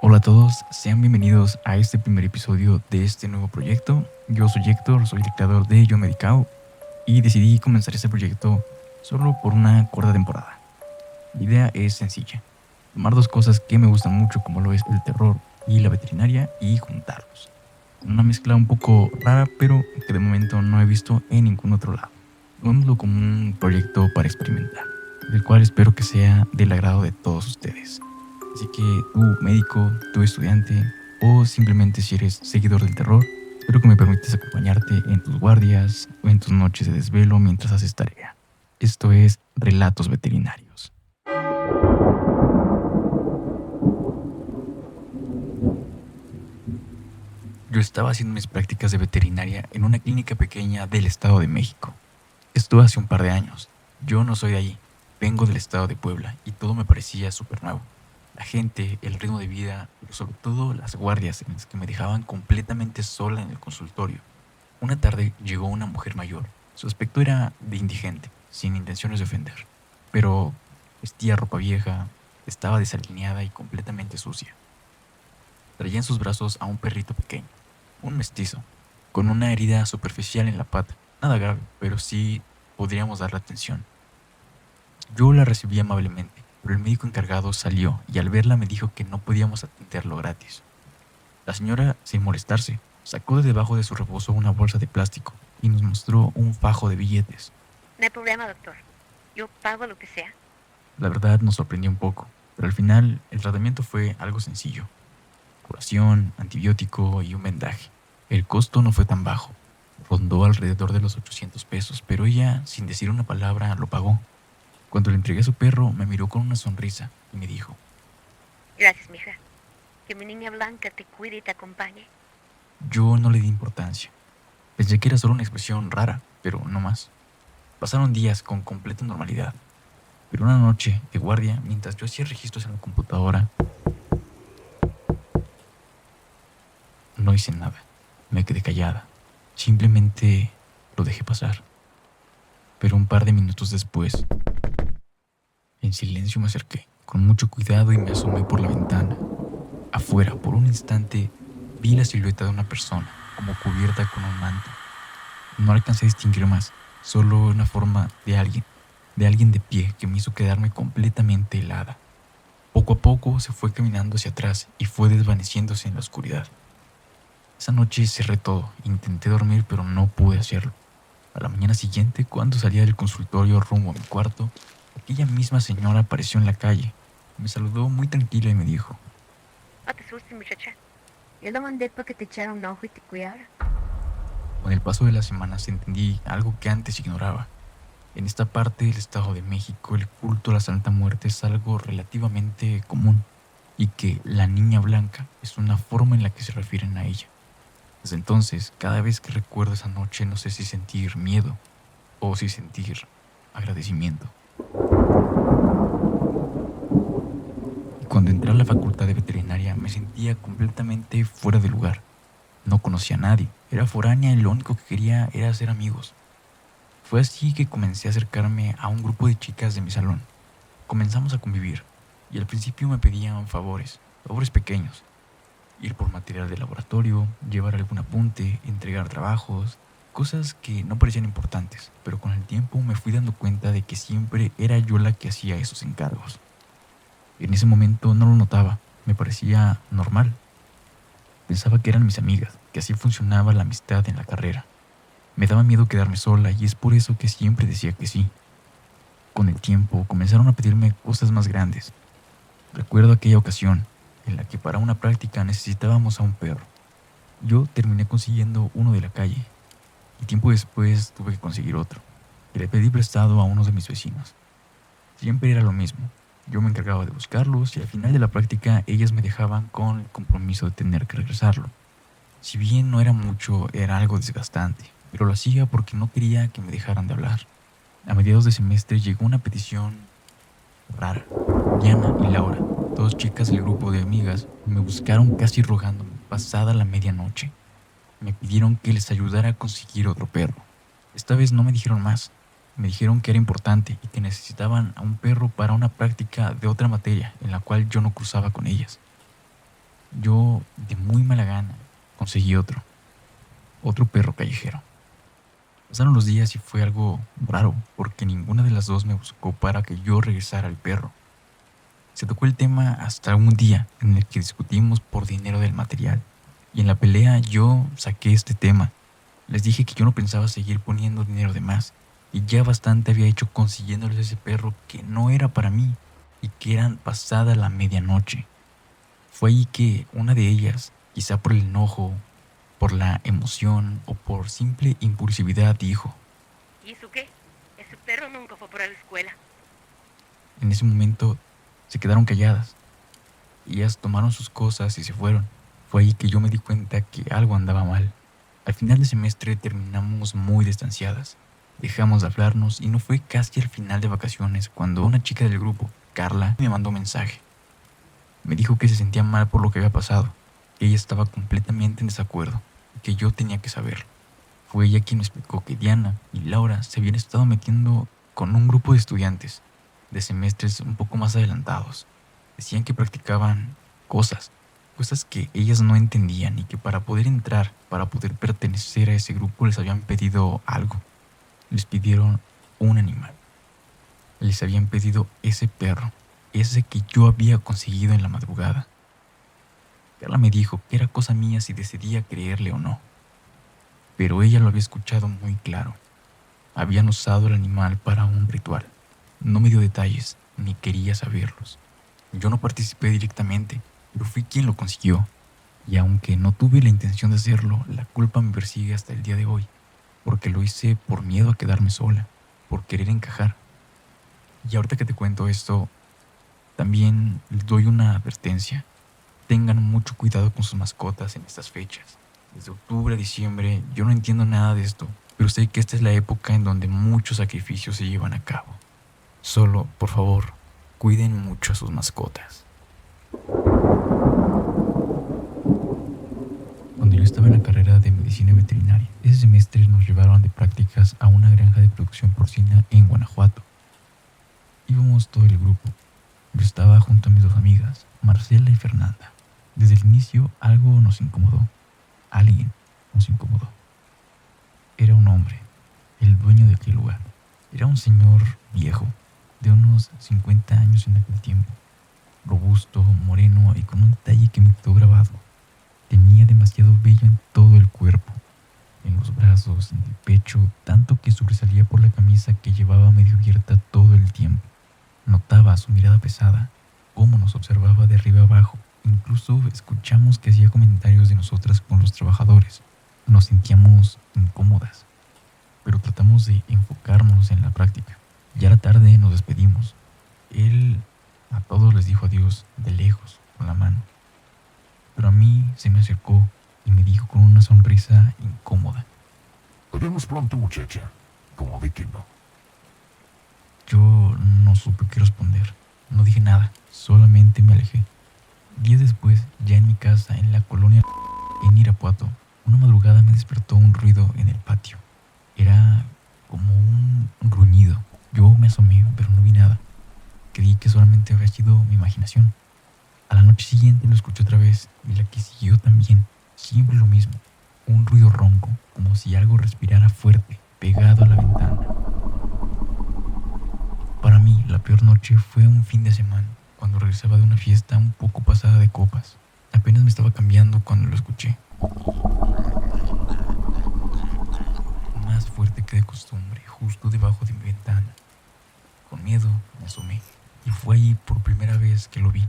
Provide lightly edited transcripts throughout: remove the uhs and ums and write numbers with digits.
Hola a todos, sean bienvenidos a este primer episodio de este nuevo proyecto. Yo soy Héctor, soy el creador de Yo Medicao y decidí comenzar este proyecto solo por una corta temporada. La idea es sencilla, tomar dos cosas que me gustan mucho como lo es el terror y la veterinaria y juntarlos. Una mezcla un poco rara pero que de momento no he visto en ningún otro lado. Tomémoslo como un proyecto para experimentar, del cual espero que sea del agrado de todos ustedes. Así que tú, médico, tú, estudiante, o simplemente si eres seguidor del terror, espero que me permitas acompañarte en tus guardias o en tus noches de desvelo mientras haces tarea. Esto es Relatos Veterinarios. Yo estaba haciendo mis prácticas de veterinaria en una clínica pequeña del Estado de México. Esto hace un par de años. Yo no soy de allí, vengo del Estado de Puebla y todo me parecía súper nuevo. La gente, el ritmo de vida, pero sobre todo las guardias en las que me dejaban completamente sola en el consultorio. Una tarde llegó una mujer mayor. Su aspecto era de indigente, sin intenciones de ofender, pero vestía ropa vieja, estaba desalineada y completamente sucia. Traía en sus brazos a un perrito pequeño, un mestizo, con una herida superficial en la pata. Nada grave, pero sí podríamos darle atención. Yo la recibí amablemente, pero el médico encargado salió y al verla me dijo que no podíamos atenderlo gratis. La señora, sin molestarse, sacó de debajo de su rebozo una bolsa de plástico y nos mostró un fajo de billetes. No hay problema, doctor. Yo pago lo que sea. La verdad nos sorprendió un poco, pero al final el tratamiento fue algo sencillo. Curación, antibiótico y un vendaje. El costo no fue tan bajo. Rondó alrededor de los 800 pesos, pero ella, sin decir una palabra, lo pagó. Cuando le entregué a su perro, me miró con una sonrisa y me dijo: Gracias, mija. Que mi niña Blanca te cuide y te acompañe. Yo no le di importancia. Pensé que era solo una expresión rara, pero no más. Pasaron días con completa normalidad, pero una noche de guardia, mientras yo hacía registros en la computadora, no hice nada. Me quedé callada. Simplemente lo dejé pasar. Pero un par de minutos después, en silencio me acerqué, con mucho cuidado y me asomé por la ventana. Afuera, por un instante, vi la silueta de una persona, como cubierta con un manto. No alcancé a distinguir más, solo una forma de alguien de pie que me hizo quedarme completamente helada. Poco a poco se fue caminando hacia atrás y fue desvaneciéndose en la oscuridad. Esa noche cerré todo, intenté dormir pero no pude hacerlo. A la mañana siguiente, cuando salía del consultorio rumbo a mi cuarto, aquella misma señora apareció en la calle. Me saludó muy tranquila y me dijo: No te asustes, muchacha. Yo lo mandé para que te echara un ojo y te cuidara. Con el paso de las semanas entendí algo que antes ignoraba. En esta parte del Estado de México, el culto a la Santa Muerte es algo relativamente común y que la Niña Blanca es una forma en la que se refieren a ella. Desde entonces, cada vez que recuerdo esa noche, no sé si sentir miedo o si sentir agradecimiento. Y cuando entré a la facultad de veterinaria, me sentía completamente fuera de lugar. No conocía a nadie, era foránea y lo único que quería era hacer amigos. Fue así que comencé a acercarme a un grupo de chicas de mi salón. Comenzamos a convivir y al principio me pedían favores pequeños. Ir por material de laboratorio, llevar algún apunte, entregar trabajos, cosas que no parecían importantes, pero con el tiempo me fui dando cuenta de que siempre era yo la que hacía esos encargos. En ese momento no lo notaba, me parecía normal. Pensaba que eran mis amigas, que así funcionaba la amistad en la carrera. Me daba miedo quedarme sola y es por eso que siempre decía que sí. Con el tiempo comenzaron a pedirme cosas más grandes. Recuerdo aquella ocasión en la que para una práctica necesitábamos a un perro. Yo terminé consiguiendo uno de la calle y tiempo después tuve que conseguir otro, que le pedí prestado a uno de mis vecinos. Siempre era lo mismo. Yo me encargaba de buscarlos y al final de la práctica ellas me dejaban con el compromiso de tener que regresarlo. Si bien no era mucho, era algo desgastante, pero lo hacía porque no quería que me dejaran de hablar. A mediados de semestre llegó una petición rara. Diana y Laura, dos chicas del grupo de amigas, me buscaron casi rogándome pasada la medianoche. Me pidieron que les ayudara a conseguir otro perro. Esta vez no me dijeron más. Me dijeron que era importante y que necesitaban a un perro para una práctica de otra materia en la cual yo no cruzaba con ellas. Yo, de muy mala gana, conseguí otro perro callejero. Pasaron los días y fue algo raro, porque ninguna de las dos me buscó para que yo regresara al perro. Se tocó el tema hasta un día en el que discutimos por dinero del material, y en la pelea yo saqué este tema. Les dije que yo no pensaba seguir poniendo dinero de más, y ya bastante había hecho consiguiéndoles ese perro que no era para mí, y que eran pasada la medianoche. Fue ahí que una de ellas, quizá por el enojo, por la emoción o por simple impulsividad, dijo. ¿Y eso qué? Ese perro nunca fue para la escuela. En ese momento se quedaron calladas. Ellas tomaron sus cosas y se fueron. Fue ahí que yo me di cuenta que algo andaba mal. Al final del semestre terminamos muy distanciadas. Dejamos de hablarnos y no fue casi al final de vacaciones cuando una chica del grupo, Carla, me mandó un mensaje. Me dijo que se sentía mal por lo que había pasado, que ella estaba completamente en desacuerdo y que yo tenía que saberlo. Fue ella quien me explicó que Diana y Laura se habían estado metiendo con un grupo de estudiantes de semestres un poco más adelantados. Decían que practicaban cosas que ellas no entendían y que para poder entrar, para poder pertenecer a ese grupo les habían pedido algo. Les pidieron un animal. Les habían pedido ese perro, ese que yo había conseguido en la madrugada. Carla me dijo que era cosa mía si decidía creerle o no, pero ella lo había escuchado muy claro. Habían usado el animal para un ritual. No me dio detalles, ni quería saberlos. Yo no participé directamente, pero fui quien lo consiguió. Y aunque no tuve la intención de hacerlo, la culpa me persigue hasta el día de hoy, porque lo hice por miedo a quedarme sola, por querer encajar. Y ahorita que te cuento esto, también les doy una advertencia. Tengan mucho cuidado con sus mascotas en estas fechas. Desde octubre a diciembre yo no entiendo nada de esto, pero sé que esta es la época en donde muchos sacrificios se llevan a cabo. Solo, por favor, cuiden mucho a sus mascotas. Cuando yo estaba en la carrera de medicina veterinaria, ese semestre nos llevaron de prácticas a una granja de producción porcina en Guanajuato. Íbamos todo el grupo. Yo estaba junto a mis dos amigas, Marcela y Fernanda. Desde el inicio algo nos incomodó. Alguien nos incomodó. Era un hombre, el dueño de aquel lugar. Era un señor viejo, de unos 50 años en aquel tiempo. Robusto, moreno y con un detalle que me quedó grabado. Tenía demasiado vello en todo el cuerpo, en los brazos, en el pecho, tanto que sobresalía por la camisa que llevaba medio abierta todo el tiempo. Notaba su mirada pesada, cómo nos observaba de arriba abajo. Incluso escuchamos que hacía comentarios de nosotras con los trabajadores. Nos sentíamos incómodas, pero tratamos de enfocarnos en la práctica. Ya era tarde, nos despedimos. Él a todos les dijo adiós de lejos, con la mano. Pero a mí se me acercó y me dijo con una sonrisa incómoda. Nos vemos pronto, muchacha. Como de que no. Yo no supe qué responder. No dije nada, solamente me alejé. Días después, ya en mi casa, en la colonia en Irapuato, una madrugada me despertó un ruido en el patio. Era como un gruñido. Yo me asomé, pero no vi nada. Creí que solamente había sido mi imaginación. A la noche siguiente lo escuché otra vez y la que siguió también. Siempre lo mismo. Un ruido ronco, como si algo respirara fuerte, pegado a la ventana. Para mí, la peor noche fue un fin de semana, cuando regresaba de una fiesta un poco pasada de copas. Apenas me estaba cambiando cuando lo escuché. Más fuerte que de costumbre, justo debajo de mi ventana. Con miedo me asomé y fue ahí por primera vez que lo vi.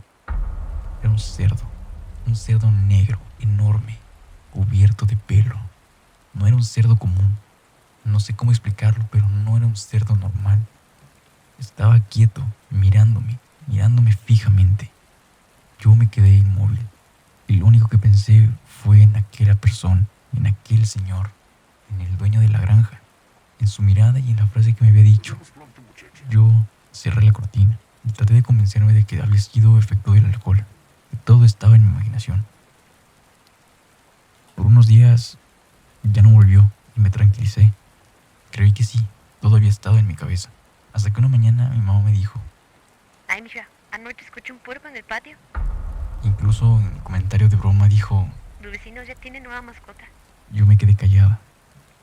Era un cerdo negro, enorme, cubierto de pelo. No era un cerdo común. No sé cómo explicarlo, pero no era un cerdo normal. Estaba quieto, mirándome fijamente. Yo me quedé inmóvil y lo único que pensé fue en aquella persona, en aquel señor, en el dueño de la granja, en su mirada y en la frase que me había dicho. Nos vemos pronto, muchacha. Yo cerré la cortina y traté de convencerme de que había sido efecto del alcohol, que todo estaba en mi imaginación. Por unos días ya no volvió y me tranquilicé. Creí que sí, todo había estado en mi cabeza. Hasta que una mañana mi mamá me dijo. Ay, mija, anoche escuché un puerco en el patio. Incluso en comentario de broma dijo, Los vecinos ya tienen nueva mascota. yo me quedé callada.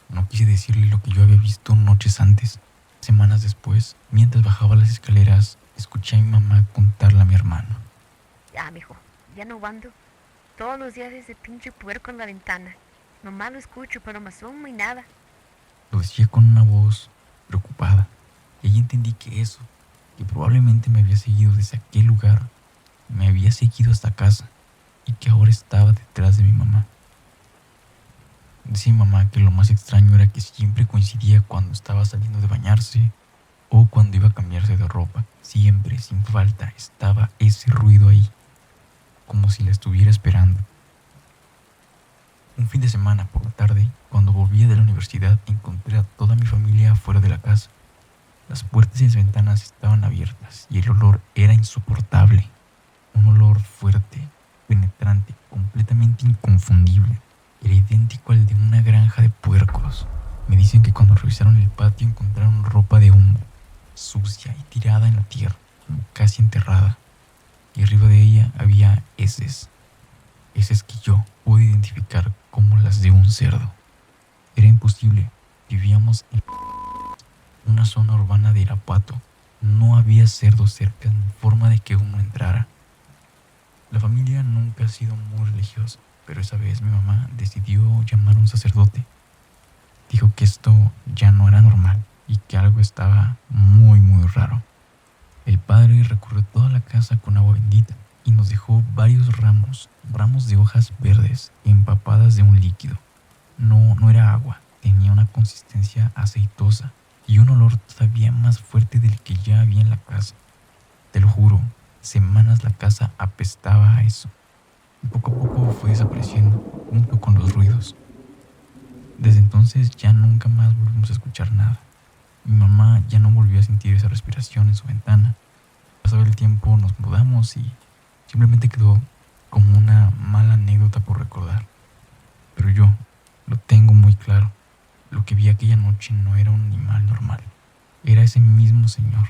No quise decirle lo que yo había visto noches antes. Semanas después, mientras bajaba las escaleras, escuché a mi mamá contarle a mi hermano. Ya, mijo, ya no ando. Todos los días ese pinche puerco en la ventana. Nomás lo escucho, pero me asomo y nada. Lo decía con una voz preocupada. Y ahí entendí que eso, que probablemente me había seguido desde aquel lugar, me había seguido hasta casa y que ahora estaba detrás de mi mamá. Decía mi mamá que lo más extraño era que siempre coincidía cuando estaba saliendo de bañarse o cuando iba a cambiarse de ropa. Siempre, sin falta, estaba ese ruido ahí, como si la estuviera esperando. Un fin de semana por la tarde, cuando volvía de la universidad, encontré a toda mi familia afuera de la casa. Las puertas y las ventanas estaban abiertas y el olor era insoportable. Un olor fuerte, penetrante, completamente inconfundible. Era idéntico al de una granja de puercos. Me dicen que cuando revisaron el patio encontraron ropa de hombre, sucia y tirada en la tierra, como casi enterrada. Y arriba de ella había heces. Heces que yo pude identificar como las de un cerdo. Era imposible. Vivíamos en una zona urbana de Irapuato. No había cerdos cerca ni forma de que uno entrara. La familia nunca ha sido muy religiosa, pero esa vez mi mamá decidió llamar a un sacerdote. Dijo que esto ya no era normal y que algo estaba muy raro. El padre recorrió toda la casa con agua bendita y nos dejó varios ramos de hojas verdes empapadas de un líquido. No era agua, tenía una consistencia aceitosa y un olor todavía más fuerte del que ya había en la casa. Te lo juro, semanas la casa apestaba a eso. Y poco a poco fue desapareciendo, junto con los ruidos. Desde entonces ya nunca más volvimos a escuchar nada. Mi mamá ya no volvió a sentir esa respiración en su ventana. Pasado el tiempo nos mudamos y simplemente quedó como una mala anécdota por recordar. Pero yo lo tengo muy claro. Lo que vi aquella noche no era un animal normal. Era ese mismo señor.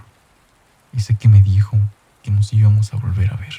Ese que me dijo que nos íbamos a volver a ver.